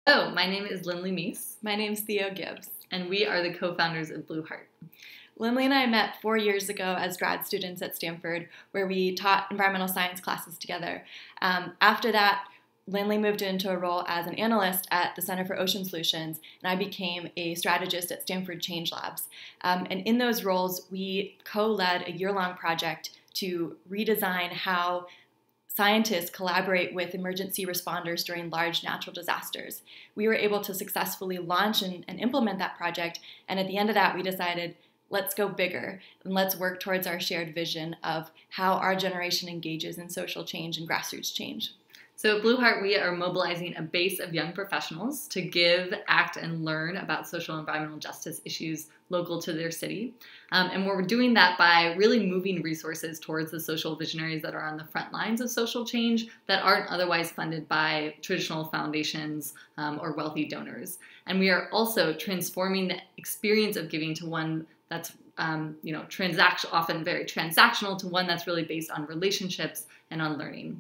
Hello, my name is Lindley Meese, My name's Theo Gibbs. and we are the co-founders of Blue Heart. Lindley and I met 4 years ago as grad students at Stanford, where we taught environmental science classes together. After that, Lindley moved into a role as an analyst at the Center for Ocean Solutions, and I became a strategist at Stanford Change Labs. And in those roles, we co-led a year-long project to redesign how scientists collaborate with emergency responders during large natural disasters. We were able to successfully launch and implement that project, and at the end of that, we decided, let's go bigger and let's work towards our shared vision of how our generation engages in social change and grassroots change. So at Blue Heart, we are mobilizing a base of young professionals to give, act, and learn about social and environmental justice issues local to their city. And we're doing that by really moving resources towards the social visionaries that are on the front lines of social change that aren't otherwise funded by traditional foundations or wealthy donors. And we are also transforming the experience of giving to one that's often very transactional to one that's really based on relationships and on learning.